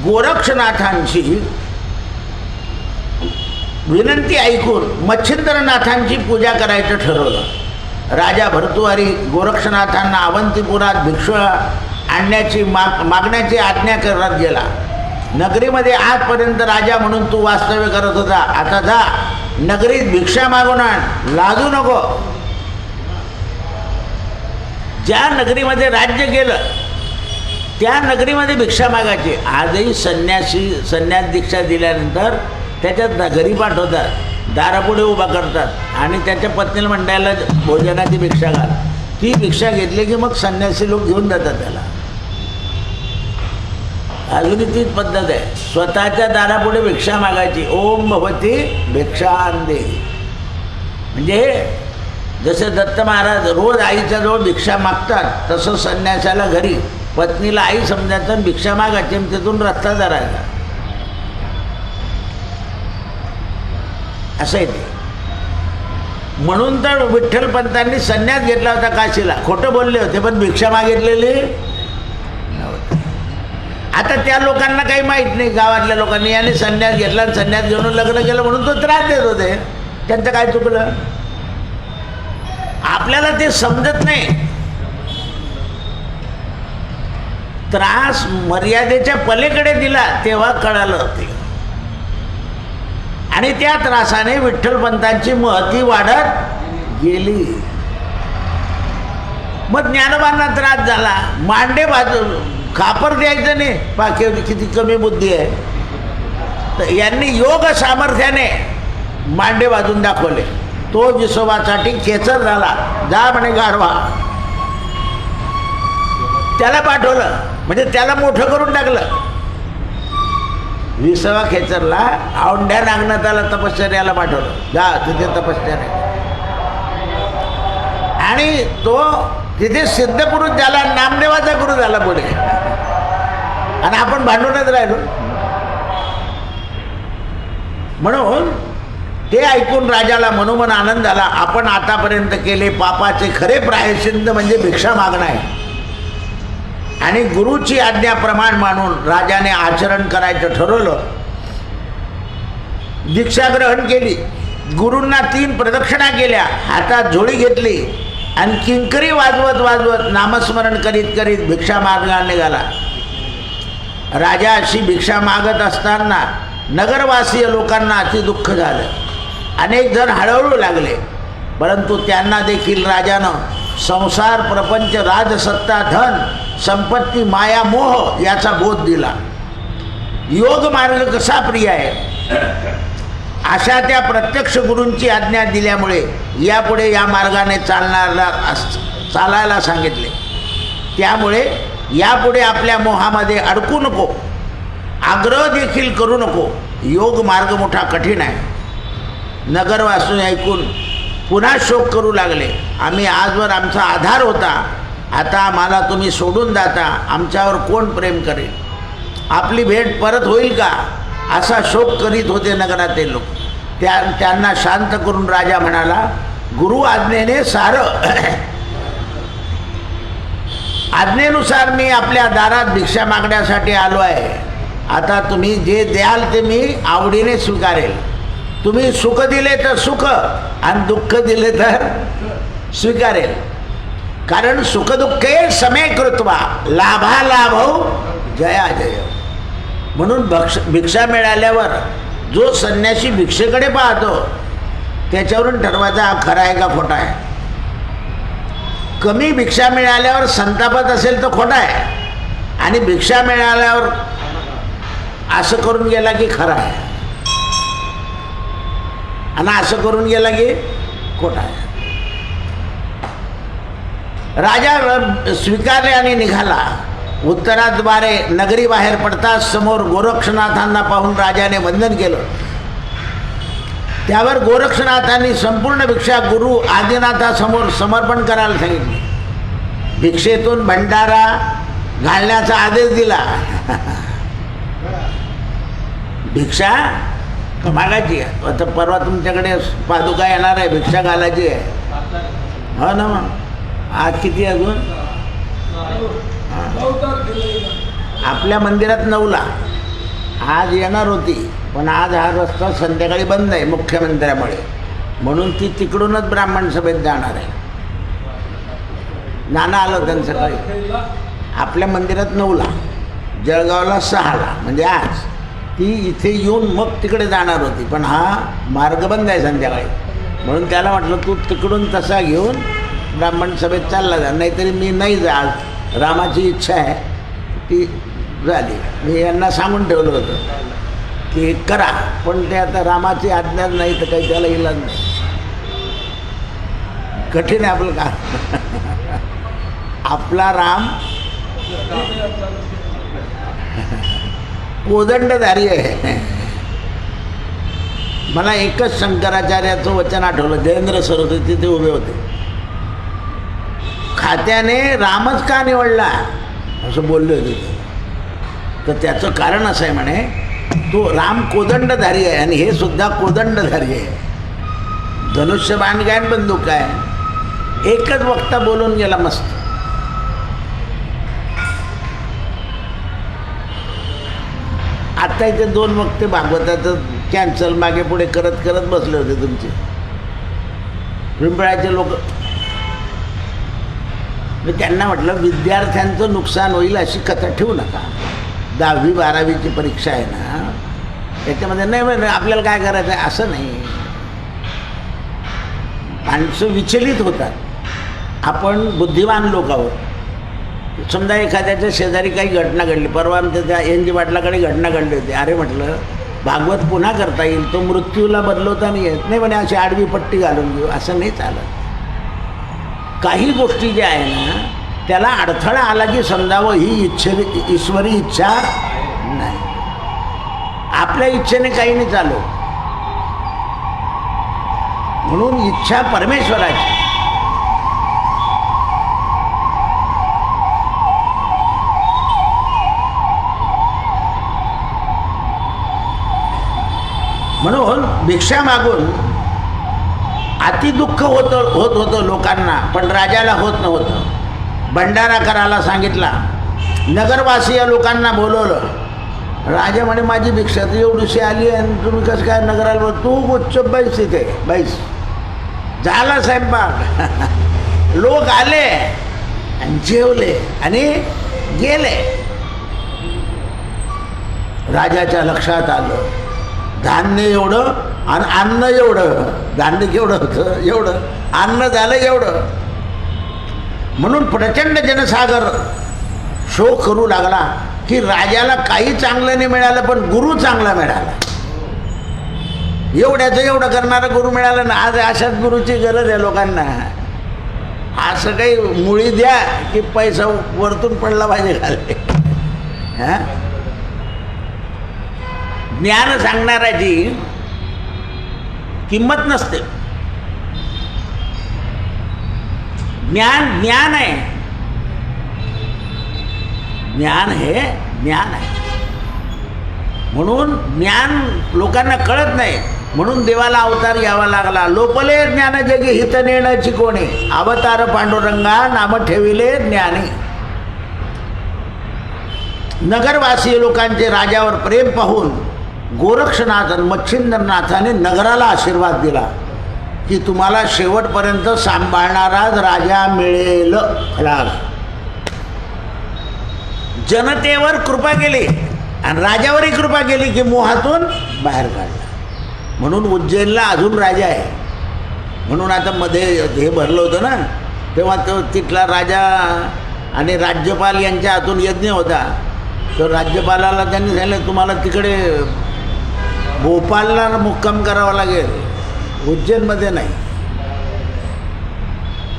गोरक्षनाथांची विनंती ऐकून मच्छिंद्रनाथांची पूजा करायचं ठरवलं. राजा भर्तृहरी गोरक्षनाथांना अवंतीपुरात भिक्षू आणण्याची मागण्याची आज्ञा करत गेला. नगरीमध्ये आजपर्यंत राजा म्हणून तू वास्तव्य करत होता, आता जा नगरीत भिक्षा मागून आण, लाजू नको. ज्या नगरीमध्ये राज्य केलं त्या नगरीमध्ये भिक्षा मागायची. आजही संन्यास दीक्षा दिल्यानंतर त्याच्यात घरी पाठवतात, दारापुढे उभा करतात आणि त्याच्या पत्नीला मंडळाला भोजनाची भिक्षा घाल. ती भिक्षा घेतली की मग संन्यासी लोक घेऊन जातात त्याला. अजूनही तीच पद्धत आहे, स्वतःच्या दारापुढे भिक्षा मागायची. ओम भवती भिक्षां देहि. म्हणजे जसे दत्त महाराज रोज आईच्या जवळ भिक्षा मागतात तसं संन्यासाला घरी पत्नीला आई समजायचं, भिक्षा मागायची आणि तिथून रस्ता धरायचा. असं आहे ते. म्हणून तर विठ्ठलपंतांनी संन्यास घेतला होता काशीला. खोटं बोलले होते पण भिक्षा मागितलेली नव्हती. आता त्या लोकांना काही माहीत नाही, गावातल्या लोकांनी याने संन्यास घेतला आणि संन्यास घेऊन लग्न केलं म्हणून तो त्रास देत होते. त्यांचं काय चुकलं? आपल्याला ते समजत नाही. त्रास मर्यादेच्या पलीकडे दिला तेव्हा कळालं होते आणि त्या त्रासाने विठ्ठलपंतांची महती वाढत गेली. मग ज्ञानोबांना त्रास झाला, मांडे बाजू खापर द्यायचं नाही, पाके किती कमी बुद्धी आहे. तर यांनी योग सामर्थ्याने मांडे बाजून दाखवले. तो विसोबासाठी खेचर झाला, जा म्हणे गारवा. त्याला पाठवलं म्हणजे त्याला मोठं करून टाकलं. विसवा खेचरला औंढ्या नागनाथाला तपश्चर्याला पाठवलं, जा तिथे तपश्चर्या. आणि तो तिथे सिद्ध पुरुष झाला, नामदेवाचा गुरु झाला पुढे. आणि आपण भांडूनच राहिलो. म्हणून ते ऐकून राजाला मनोमन आनंद झाला. आपण आतापर्यंत केले पापाचे खरे प्रायश्चित्त म्हणजे भिक्षा मागणं आहे. आणि गुरुची आज्ञा प्रमाण मानून राजाने आचरण करायचं ठरवलं. दीक्षा ग्रहण केली, गुरूंना 3 प्रदक्षिणा केल्या, हातात झोळी घेतली आणि किंकरी वाजवत वाजवत नामस्मरण करीत करीत भिक्षा मागायला निघाला. राजा अशी भिक्षा मागत असताना नगरवासीय लोकांना अति दुःख झालं. अनेक जण हळहळू लागले, परंतु त्यांना देखील राजानं संसार, प्रपंच, राजसत्ता, धन, संपत्ती, माया, मोह याचा बोध दिला. योग मार्ग कसा प्रिय आहे अशा त्या प्रत्यक्ष गुरूंची आज्ञा दिल्यामुळे यापुढे या मार्गाने चालायला सांगितले. त्यामुळे यापुढे आपल्या मोहामध्ये अडकू नको, आग्रह देखील करू नको. योग मार्ग मोठा कठीण आहे. नगरवासी ऐकून पुन्हा शोक करू लागले. आम्ही आजवर आमचा आधार होता, आता आम्हाला तुम्ही सोडून जाता, आमच्यावर कोण प्रेम करेल? आपली भेट परत होईल का? असा शोक करीत होते नगरातील लोक. त्यांना शांत करून राजा म्हणाला, गुरु आज्ञेने सारं आज्ञेनुसार मी आपल्या दारात भिक्षा मागण्यासाठी आलो आहे. आता तुम्ही जे द्याल ते मी आवडीने स्वीकारेल. तुम्ही सुख दिले तर सुख आणि दुःख दिले तर स्वीकारेल. कारण सुखदुःखे समे कृत्वा लाभालाभौ जया जय. म्हणून भिक्षा मिळाल्यावर जो संन्यासी भिक्षेकडे पाहतो त्याच्यावरून ठरवायचा हा खरा आहे का खोटा आहे. कमी भिक्षा मिळाल्यावर संतापत असेल तर खोटा आहे, आणि भिक्षा मिळाल्यावर असं करून गेला की खरा आहे, आणि असं करून गेला की खोटा आहे. राजा स्वीकारले आणि निघाला. उत्तराद्वारे नगरी बाहेर पडताच समोर गोरक्षनाथांना पाहून राजाने वंदन केलं. त्यावर गोरक्षनाथांनी संपूर्ण भिक्षा गुरु आदिनाथासमोर समर्पण करायला सांगितले. भिक्षेतून भंडारा घालण्याचा आदेश दिला. भिक्षा मागायची आहे. आता परवा तुमच्याकडे पादुका येणार आहे, भिक्षा घालायची आहे. हो ना. मग आज किती अजून? आपल्या मंदिरात 9ला आज येणार होती, पण आज हा रस्ता संध्याकाळी बंद आहे मुख्यमंत्र्यामुळे, म्हणून ती तिकडूनच ब्राह्मण सभेत जाणार आहे. नाना आलं त्यांचं सकाळी. आपल्या मंदिरात 9ला, जळगावला 6ला, म्हणजे आज ती इथे येऊन मग तिकडे जाणार होती, पण हा मार्ग बंद आहे संध्याकाळी, म्हणून त्याला म्हटलं तू तिकडून तसा घेऊन ब्राह्मण सभेत चालला जा, नाहीतरी मी नाही जा. आज रामाची इच्छा आहे ती झाली. मी यांना सांगून ठेवलं होतं की करा, पण ते आता रामाची आज्ञा नाही तर काही त्याला इलाज नाही. कठीण आहे आपलं काम. आपला राम कोदंडधारी आहे. मला एकच शंकराचार्याचं वचन आठवलं. जयेंद्र सरस्वती तिथे उभे होते. खात्याने रामच का निवडला असं बोलले होते. तर त्याचं कारण असं आहे म्हणे, तो राम कोदंडधारी आहे आणि हे सुद्धा कोदंडधारी आहे. धनुष्यबाण काय बंदूक आहे. एकच वक्ता बोलून गेला मस्त. आता इथे 2 वक्ते भागवताचं कॅन्सल मागे पुढे करत करत बसले होते तुमचे पिंपळाचे लोक. मी त्यांना म्हटलं विद्यार्थ्यांचं नुकसान होईल अशी कथा ठेवू नका. 10वी 12वीची परीक्षा आहे ना, त्याच्यामध्ये नाही आपल्याला काय करायचं आहे असं नाही. माणसं विचलित होतात. आपण बुद्धिमान लोक आहोत. समजा एखाद्याच्या शेजारी काही घटना घडली. परवा आमच्या त्या एन जी पाटलाकडे घटना घडली होती. अरे म्हटलं भागवत पुन्हा करता येईल, तो मृत्यूला बदलवता नाही येत नाही म्हणे, अशी आडवी पट्टी घालून घेऊ असं नाही चालत. काही गोष्टी ज्या आहे ना त्याला अडथळा आला की समजावं ही ईश्वरी इच्छा नाही. आपल्या इच्छेने काही नाही चालू. म्हणून इच्छा परमेश्वराची. म्हणून भिक्षा मागून अतिदुःख होत होतं लोकांना, पण राजाला होत नव्हतं. भंडारा करायला सांगितला. नगरवासीय लोकांना बोलवलं. राजा म्हणे माझी भिक्षा तर एवढीशी आली आणि तुम्ही कसं काय नगराला बोल. तू गुच्छ बैस इथे बैस. झाला स्वयंपाक. लोक आले आणि जेवले आणि गेले. राजाच्या लक्षात आलं धान्य एवढं आणि अन्न एवढं. धान्य केवढं होतं एवढं, अन्न झालं एवढं. म्हणून प्रचंड जनसागर शोक करू लागला की राजाला काही चांगलं नाही मिळालं, पण गुरु चांगला मिळाला. एवढ्याचं एवढं करणारा गुरु मिळाला ना. आज अशाच गुरुची गरज आहे लोकांना. असं काही मुळी द्या की पैसा वरतून पडला पाहिजे खाली. हां, ज्ञान सांगणाऱ्याची किंमत नसते. ज्ञान ज्ञान आहे. ज्ञान हे ज्ञान आहे. म्हणून ज्ञान लोकांना कळत नाही. म्हणून देवाला अवतार घ्यावा लागला. लोपले ज्ञान जगी हित नेण्याची कोणी, अवतार पांडुरंगा नाम ठेविले ज्ञानी. नगरवासीय लोकांचे राजावर प्रेम पाहून गोरक्षनाथ आणि मच्छिंद्रनाथाने नगराला आशीर्वाद दिला की तुम्हाला शेवटपर्यंत सांभाळणाराच राजा मिळेल. खलास. जनतेवर कृपा केली आणि राजावरही कृपा केली की मोहातून बाहेर काढला. म्हणून उज्जैनला अजून राजा आहे. म्हणून आता मध्ये हे भरलं होतं ना, तेव्हा तो तिथला राजा आणि राज्यपाल यांच्या हातून यज्ञ होता. तर राज्यपालाला त्यांनी सांगितलं तुम्हाला तिकडे भोपाळला मुक्काम करावा लागेल, उज्जैनमध्ये नाही.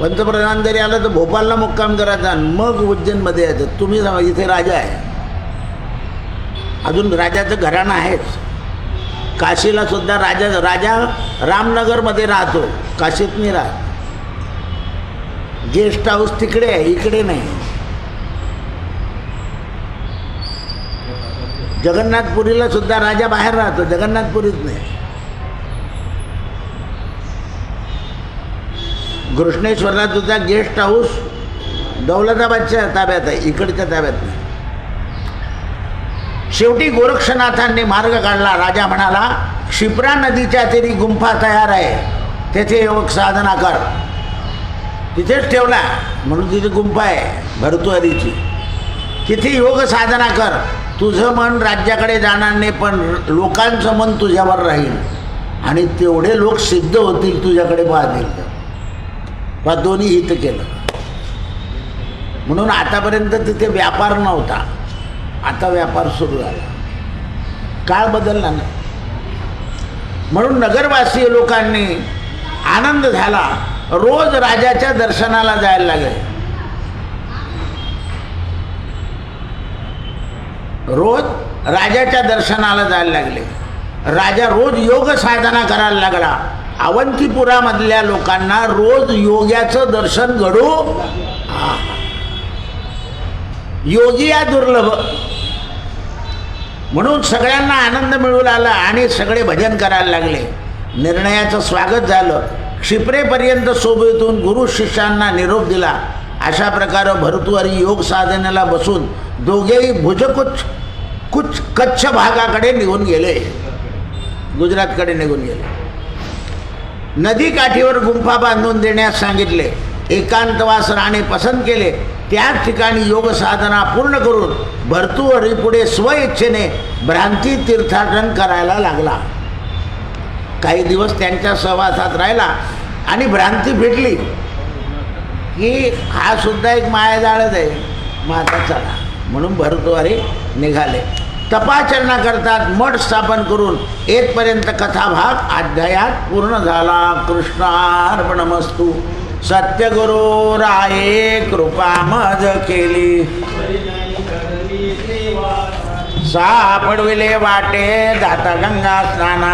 पंतप्रधान जरी आलं तर भोपाळला मुक्काम करायचा आणि मग उज्जैनमध्ये यायचं. तुम्ही इथे राजा आहे, अजून राजाचं घराणं आहेच. काशीला सुद्धा राजा रामनगरमध्ये राहतो, काशीत नाही राहत. गेस्ट हाऊस तिकडे आहे, इकडे नाही. जगन्नाथपुरीला सुद्धा राजा बाहेर राहतो, जगन्नाथपुरीत नाही. घृष्णेश्वरला सुद्धा गेस्ट हाऊस दौलताबादच्या ताब्यात आहे, इकडच्या ताब्यात नाही. शेवटी गोरक्षनाथांनी मार्ग काढला. राजा म्हणाला क्षिप्रा नदीच्या तीरी गुंफा तयार आहे, तेथे योग साधना कर. तिथेच ठेवला म्हणून तिथे गुंफा आहे भर्तृहरीची. तिथे योग साधना कर. तुझं मन राज्याकडे जाणार नाही, पण लोकांचं मन तुझ्यावर राहील आणि तेवढे लोक सिद्ध होतील तुझ्याकडे पाहतील. पण दोन्ही हित केलं. म्हणून आतापर्यंत तिथे व्यापार नव्हता, आता व्यापार सुरू झाला. काळ बदलला नाही. म्हणून नगरवासीय लोकांनी आनंद झाला. रोज राजाच्या दर्शनाला जायला लागले. रोज राजाच्या दर्शनाला जायला लागले. राजा रोज योग साधना करायला लागला. अवंतीपुरामधल्या लोकांना रोज योग्याचं दर्शन घडू. योगी या दुर्लभ. म्हणून सगळ्यांना आनंद मिळू लागला आणि सगळे भजन करायला लागले. निर्णयाचं स्वागत झालं. क्षिप्रेपर्यंत सोबतून गुरु शिष्यांना निरोप दिला. अशा प्रकारे भर्तृहरी योग साधनेला बसून दोघेही कच्छ भागाकडे निघून गेले, गुजरातकडे निघून गेले. नदीकाठीवर गुंफा बांधून देण्यास सांगितले. एकांतवास राहणे पसंत केले. त्याच ठिकाणी योग साधना पूर्ण करून भर्तृहरी पुढे स्वइच्छेने भ्रांती तीर्थाटन करायला लागला. काही दिवस त्यांच्या सहवासात राहिला आणि भ्रांती फिटली की हा सुद्धा एक मायाजाळच आहे, मग आता चला. म्हणून भर्तृहरी निघाले. तपाचरणा करतात. मठ स्थापन करून येथपर्यंत कथाभाग अध्यायात पूर्ण झाला. कृष्णार्पणमस्तु. सत्यगुरु राये कृपा मज केली. सापडविले वाटे जाता गंगा स्नाना.